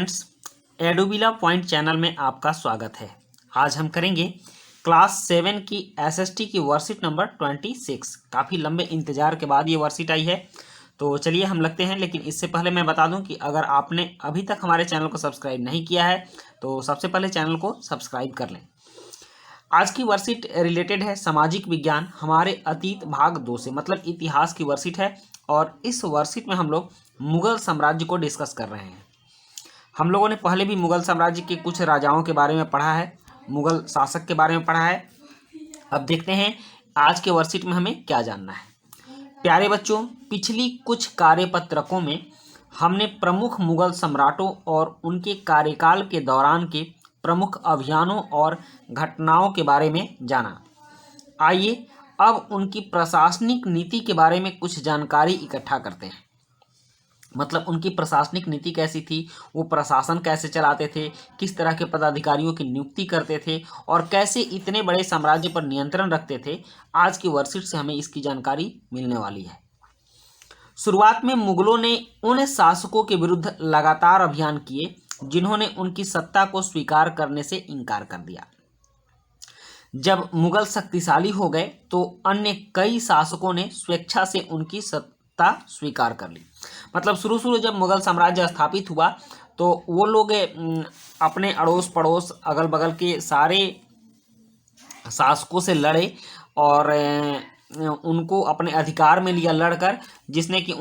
Friends, एडोबिला point channel में आपका स्वागत है। आज हम करेंगे क्लास 7 की एसएसटी की वर्कशीट नंबर 26। काफ़ी लंबे इंतजार के बाद ये वर्कशीट आई है, तो चलिए हम लगते हैं। लेकिन इससे पहले मैं बता दूं कि अगर आपने अभी तक हमारे चैनल को सब्सक्राइब नहीं किया है तो सबसे पहले चैनल को सब्सक्राइब कर लें। आज की वर्कशीट रिलेटेड है सामाजिक विज्ञान हमारे अतीत भाग 2 से, मतलब इतिहास की वर्कशीट है। और इस वर्कशीट में हम लोग मुगल साम्राज्य को डिस्कस कर रहे हैं। हम लोगों ने पहले भी मुगल साम्राज्य के कुछ राजाओं के बारे में पढ़ा है, मुगल शासक के बारे में पढ़ा है। अब देखते हैं आज के वर्कशीट में हमें क्या जानना है। प्यारे बच्चों, पिछली कुछ कार्यपत्रकों में हमने प्रमुख मुगल सम्राटों और उनके कार्यकाल के दौरान के प्रमुख अभियानों और घटनाओं के बारे में जाना। आइए अब उनकी प्रशासनिक नीति के बारे में कुछ जानकारी इकट्ठा करते हैं। मतलब उनकी प्रशासनिक नीति कैसी थी, वो प्रशासन कैसे चलाते थे, किस तरह के पदाधिकारियों की नियुक्ति करते थे और कैसे इतने बड़े साम्राज्य पर नियंत्रण रखते थे। आज की वर्कशीट से हमें इसकी जानकारी मिलने वाली है। शुरुआत में मुगलों ने उन शासकों के विरुद्ध लगातार अभियान किए जिन्होंने उनकी सत्ता को स्वीकार करने से इनकार कर दिया। जब मुगल शक्तिशाली हो गए तो अन्य कई शासकों ने स्वेच्छा से उनकी सत्ता स्वीकार कर ली। मतलब शुरू जब मुगल साम्राज्य स्थापित हुआ तो वो लोग अपने अड़ोस पड़ोस अगल बगल के सारे शासकों से लड़े और उनको अपने अधिकार में लिया लड़कर, जिसने कि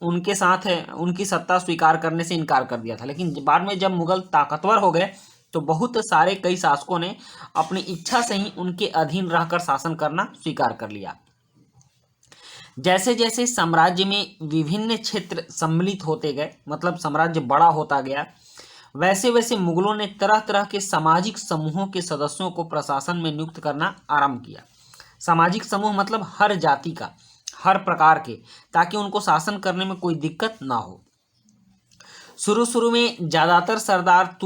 उनके साथ उनकी सत्ता स्वीकार करने से इनकार कर दिया था। लेकिन बाद में जब मुगल ताकतवर हो गए तो बहुत सारे कई शासकों ने अपनी इच्छा से ही उनके अधीन रहकर शासन करना स्वीकार कर लिया। जैसे जैसे साम्राज्य में विभिन्न क्षेत्र सम्मिलित होते गए, मतलब साम्राज्य बड़ा होता गया, वैसे वैसे मुगलों ने तरह तरह के सामाजिक समूहों के सदस्यों को प्रशासन में नियुक्त करना आरंभ किया। सामाजिक समूह मतलब हर जाति का, हर प्रकार के, ताकि उनको शासन करने में कोई दिक्कत ना हो। शुरू में ज़्यादातर सरदार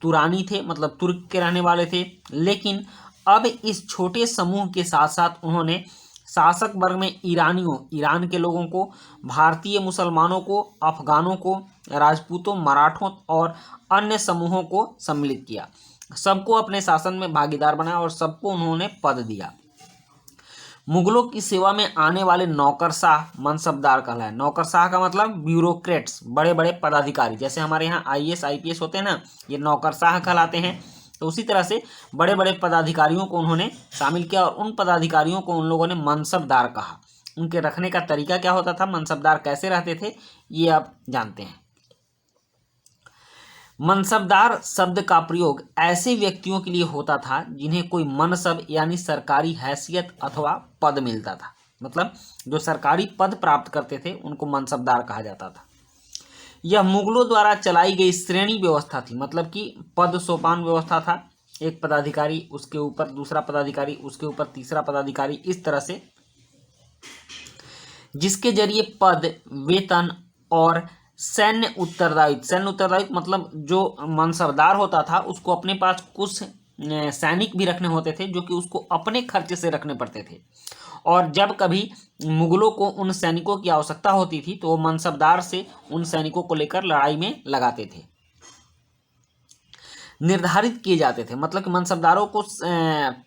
तुरानी थे, मतलब तुर्क के रहने वाले थे। लेकिन अब इस छोटे समूह के साथ साथ उन्होंने शासक वर्ग में ईरान के लोगों को, भारतीय मुसलमानों को, अफगानों को, राजपूतों, मराठों और अन्य समूहों को सम्मिलित किया। सबको अपने शासन में भागीदार बनाया और सबको उन्होंने पद दिया। मुगलों की सेवा में आने वाले नौकरशाह मनसबदार कहलाए। नौकरशाह का मतलब ब्यूरोक्रेट्स, बड़े बड़े पदाधिकारी। जैसे हमारे यहाँ आईएएस आईपीएस होते हैं ना, ये नौकरशाह कहलाते हैं। तो उसी तरह से बड़े बड़े पदाधिकारियों को उन्होंने शामिल किया और उन पदाधिकारियों को उन लोगों ने मनसबदार कहा। उनके रखने का तरीका क्या होता था, मनसबदार कैसे रहते थे, ये आप जानते हैं। मनसबदार शब्द का प्रयोग ऐसे व्यक्तियों के लिए होता था जिन्हें कोई मनसब यानी सरकारी हैसियत अथवा पद मिलता था। मतलब जो सरकारी पद प्राप्त करते थे उनको मनसबदार कहा जाता था। यह मुगलों द्वारा चलाई गई श्रेणी व्यवस्था थी, मतलब कि पद सोपान व्यवस्था था। एक पदाधिकारी, उसके ऊपर दूसरा पदाधिकारी, उसके ऊपर तीसरा पदाधिकारी, इस तरह से, जिसके जरिए पद, वेतन और सैन्य उत्तरदायित्व मतलब जो मनसबदार होता था उसको अपने पास कुछ सैनिक भी रखने होते थे, जो कि उसको अपने खर्चे से रखने पड़ते थे। और जब कभी मुगलों को उन सैनिकों की आवश्यकता होती थी तो वो मनसबदार से उन सैनिकों को लेकर लड़ाई में लगाते थे। निर्धारित किए जाते थे, मतलब कि मनसबदारों को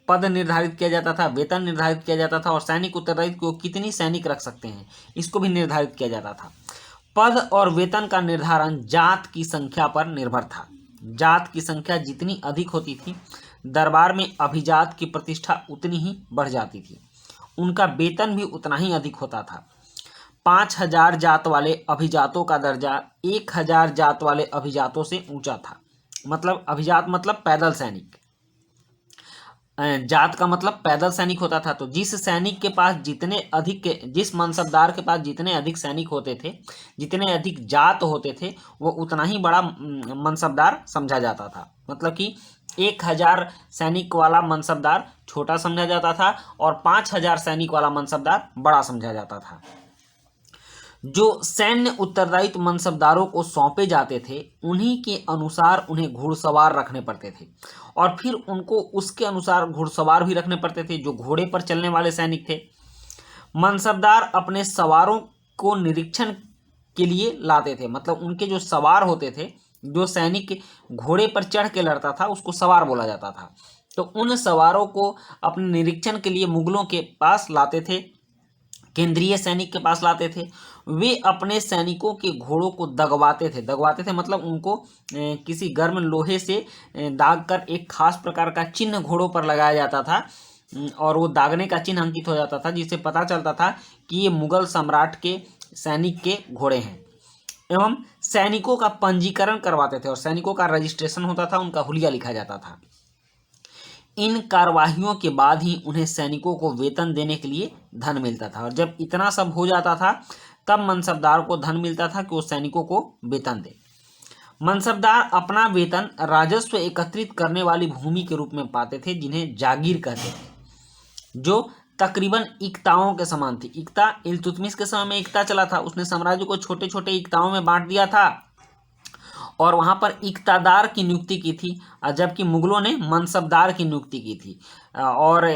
पद निर्धारित किया जाता था, वेतन निर्धारित किया जाता था और सैनिक उत्तरदायित्व को कितनी सैनिक रख सकते हैं इसको भी निर्धारित किया जाता था। पद और वेतन का निर्धारण जात की संख्या पर निर्भर था। जात की संख्या जितनी अधिक होती थी, दरबार में अभिजात की प्रतिष्ठा उतनी ही बढ़ जाती थी, उनका वेतन भी उतना ही अधिक होता था। 5000 जात वाले अभिजातों का दर्जा 1000 जात वाले अभिजातों से ऊंचा था। मतलब अभिजात मतलब पैदल सैनिक, जात का मतलब पैदल सैनिक होता था। तो जिस मनसबदार के पास जितने अधिक सैनिक होते थे, जितने अधिक जात होते थे, वो उतना ही बड़ा मनसबदार समझा जाता था। मतलब कि 1000 सैनिक वाला मनसबदार छोटा समझा जाता था और 5000 सैनिक वाला मनसबदार बड़ा समझा जाता था। जो सैन्य उत्तरदायित्व मनसबदारों को सौंपे जाते थे उन्हीं के अनुसार उन्हें घुड़सवार रखने पड़ते थे और फिर उनको उसके अनुसार घुड़सवार भी रखने पड़ते थे जो घोड़े पर चलने वाले सैनिक थे। मनसबदार अपने सवारों को निरीक्षण के लिए लाते थे। मतलब उनके जो सवार होते थे, जो सैनिक घोड़े पर चढ़ के लड़ता था उसको सवार बोला जाता था। तो उन सवारों को अपने निरीक्षण के लिए मुगलों के पास लाते थे, केंद्रीय सैनिक के पास लाते थे। वे अपने सैनिकों के घोड़ों को दगवाते थे मतलब उनको किसी गर्म लोहे से दाग कर एक खास प्रकार का चिन्ह घोड़ों पर लगाया जाता था और वो दागने का चिन्ह अंकित हो जाता था, जिससे पता चलता था कि ये मुगल सम्राट के सैनिक के घोड़े हैं। एवं सैनिकों का पंजीकरण करवाते थे और सैनिकों का रजिस्ट्रेशन होता था, उनका हुलिया लिखा जाता था। इन कार्यवाहियों के बाद ही उन्हें सैनिकों को वेतन देने के लिए धन मिलता था। और जब इतना सब हो जाता था तब मनसबदार को धन मिलता था कि वो सैनिकों को वेतन दे। मनसबदार अपना वेतन राजस्व एकत्रित करने वाली भूमि के रूप में पाते थे, जिन्हें जागीर कहते थे, जो तकरीबन इक्ताओं के समान थी। इक्ता इल्तुतमिश के समय में इक्ता चला था, उसने साम्राज्य को छोटे छोटे इक्ताओं में बांट दिया था और वहां पर इक्तादार की नियुक्ति की थी, जबकि मुगलों ने मनसबदार की नियुक्ति की थी। और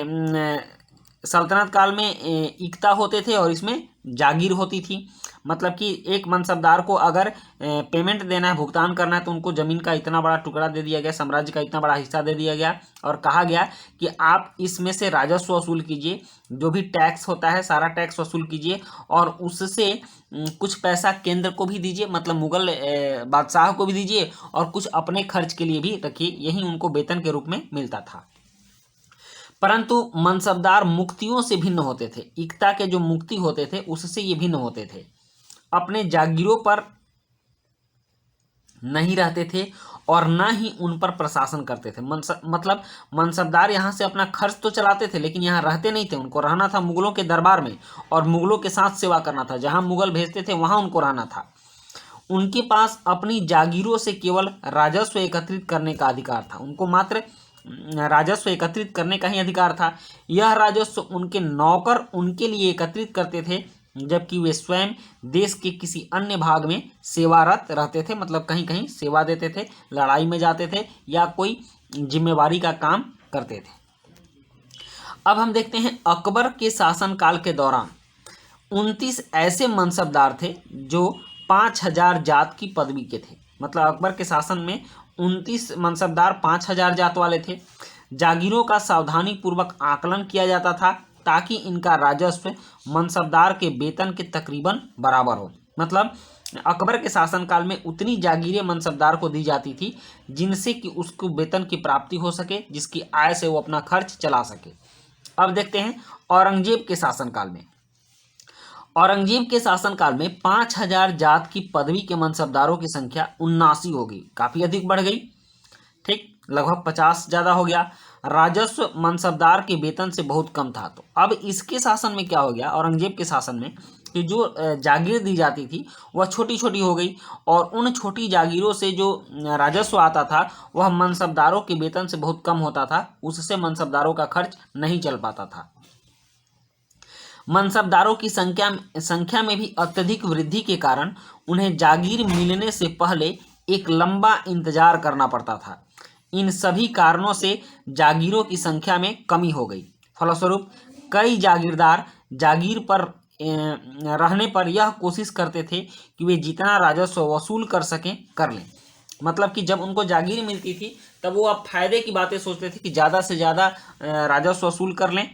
सल्तनत काल में इक्ता होते थे और इसमें जागीर होती थी। मतलब कि एक मनसबदार को अगर पेमेंट देना है, भुगतान करना है, तो उनको ज़मीन का इतना बड़ा टुकड़ा दे दिया गया, साम्राज्य का इतना बड़ा हिस्सा दे दिया गया और कहा गया कि आप इसमें से राजस्व वसूल कीजिए, जो भी टैक्स होता है सारा टैक्स वसूल कीजिए और उससे कुछ पैसा केंद्र को भी दीजिए, मतलब मुगल बादशाह को भी दीजिए और कुछ अपने खर्च के लिए भी रखिए। यही उनको वेतन के रूप में मिलता था। परंतु मनसबदार मुक्तियों से भिन्न होते थे। इक्ता के जो मुक्ति होते थे उससे ये भिन्न होते थे। अपने जागीरों पर नहीं रहते थे और न ही उन पर प्रशासन करते थे। मतलब मनसबदार यहाँ से अपना खर्च तो चलाते थे लेकिन यहाँ रहते नहीं थे। उनको रहना था मुगलों के दरबार में और मुगलों के साथ सेवा करना था। जहाँ मुगल भेजते थे वहाँ उनको रहना था। उनके पास अपनी जागीरों से केवल राजस्व एकत्रित करने का अधिकार था। उनको मात्र राजस्व एकत्रित करने का ही अधिकार था। यह राजस्व उनके नौकर उनके लिए एकत्रित करते थे, जबकि वे स्वयं देश के किसी अन्य भाग में सेवारत रहते थे। मतलब कहीं कहीं सेवा देते थे, लड़ाई में जाते थे या कोई जिम्मेवारी का काम करते थे। अब हम देखते हैं अकबर के शासनकाल के दौरान 29 ऐसे मनसबदार थे जो 5000 जात की पदवी के थे। मतलब अकबर के शासन में 29 मनसबदार 5000 जात वाले थे। जागीरों का सावधानी पूर्वक आकलन किया जाता था ताकि इनका राजस्व मनसबदार के वेतन के तकरीबन बराबर हो। मतलब अकबर के शासनकाल में उतनी जागीरें मनसबदार को दी जाती थी जिनसे कि उसको वेतन की प्राप्ति हो सके, जिसकी आय से वो अपना खर्च चला सके। अब देखते हैं औरंगजेब के शासनकाल में। औरंगजेब के शासनकाल में 5000 जात की पदवी के मनसबदारों की संख्या 79 हो गई, काफी अधिक बढ़ गई। ठीक, लगभग 50 ज्यादा हो गया। राजस्व मनसबदार के वेतन से बहुत कम था। तो अब इसके शासन में क्या हो गया, औरंगजेब के शासन में, कि जो जागीर दी जाती थी वह छोटी छोटी हो गई और उन छोटी जागीरों से जो राजस्व आता था वह मनसबदारों के वेतन से बहुत कम होता था। उससे मनसबदारों का खर्च नहीं चल पाता था। मनसबदारों की संख्या में भी अत्यधिक वृद्धि के कारण उन्हें जागीर मिलने से पहले एक लंबा इंतजार करना पड़ता था। इन सभी कारणों से जागीरों की संख्या में कमी हो गई। फलस्वरूप कई जागीरदार जागीर पर रहने पर यह कोशिश करते थे कि वे जितना राजस्व वसूल कर सकें कर लें। मतलब कि जब उनको जागीर मिलती थी तब वो अब फायदे की बातें सोचते थे कि ज़्यादा से ज़्यादा राजस्व वसूल कर लें।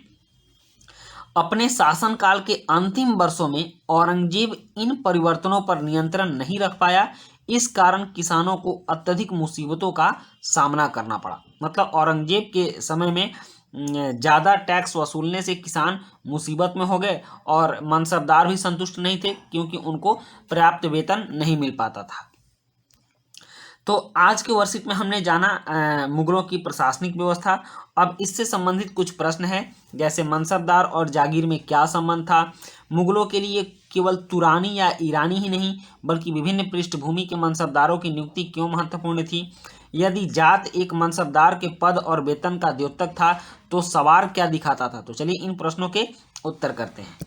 अपने शासनकाल के अंतिम वर्षों में औरंगजेब इन परिवर्तनों पर नियंत्रण नहीं रख पाया। इस कारण किसानों को अत्यधिक मुसीबतों का सामना करना पड़ा। मतलब औरंगजेब के समय में ज़्यादा टैक्स वसूलने से किसान मुसीबत में हो गए और मनसबदार भी संतुष्ट नहीं थे क्योंकि उनको पर्याप्त वेतन नहीं मिल पाता था। तो आज के वर्कशीट में हमने जाना मुगलों की प्रशासनिक व्यवस्था। अब इससे संबंधित कुछ प्रश्न हैं, जैसे मनसबदार और जागीर में क्या संबंध था, मुगलों के लिए केवल तुरानी या ईरानी ही नहीं बल्कि विभिन्न पृष्ठभूमि के मनसबदारों की नियुक्ति क्यों महत्वपूर्ण थी, यदि जात एक मनसबदार के पद और वेतन का द्योतक था तो सवार क्या दिखाता था। तो चलिए इन प्रश्नों के उत्तर करते हैं।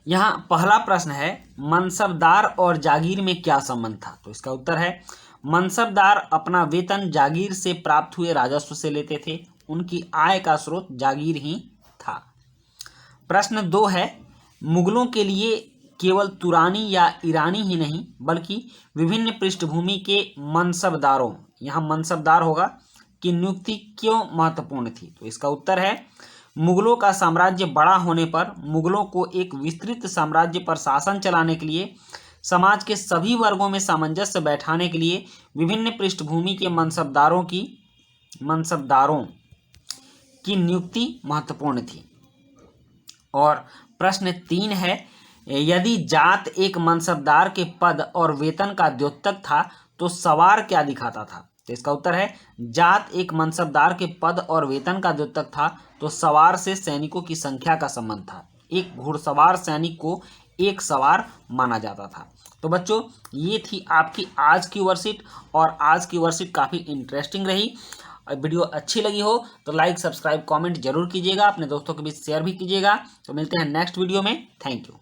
यहाँ पहला प्रश्न है, मनसबदार और जागीर में क्या संबंध था। तो इसका उत्तर है मनसबदार अपना वेतन जागीर से प्राप्त हुए राजस्व से लेते थे। उनकी आय का स्रोत जागीर ही था। प्रश्न 2 है, मुगलों के लिए केवल तुरानी या ईरानी ही नहीं बल्कि विभिन्न पृष्ठभूमि के मनसबदारों, यहाँ मनसबदार होगा, की नियुक्ति क्यों महत्वपूर्ण थी? तो इसका उत्तर है मुगलों का साम्राज्य बड़ा होने पर मुगलों को एक विस्तृत साम्राज्य पर शासन चलाने के लिए समाज के सभी वर्गों में सामंजस्य बैठाने के लिए विभिन्न पृष्ठभूमि के मनसबदारों की नियुक्ति महत्वपूर्ण थी। और प्रश्न 3 है, यदि जात एक मनसबदार के पद और वेतन का द्योतक था तो सवार क्या दिखाता था? तो इसका उत्तर है जात एक मनसबदार के पद और वेतन का द्योतक था तो सवार से सैनिकों की संख्या का संबंध था। एक घुड़सवार सैनिक को एक सवार माना जाता था। तो बच्चों ये थी आपकी आज की वर्कशीट, और आज की वर्कशीट काफ़ी इंटरेस्टिंग रही। वीडियो अच्छी लगी हो तो लाइक, सब्सक्राइब, कमेंट जरूर कीजिएगा, अपने दोस्तों के बीच शेयर भी कीजिएगा। तो मिलते हैं नेक्स्ट वीडियो में। Thank you.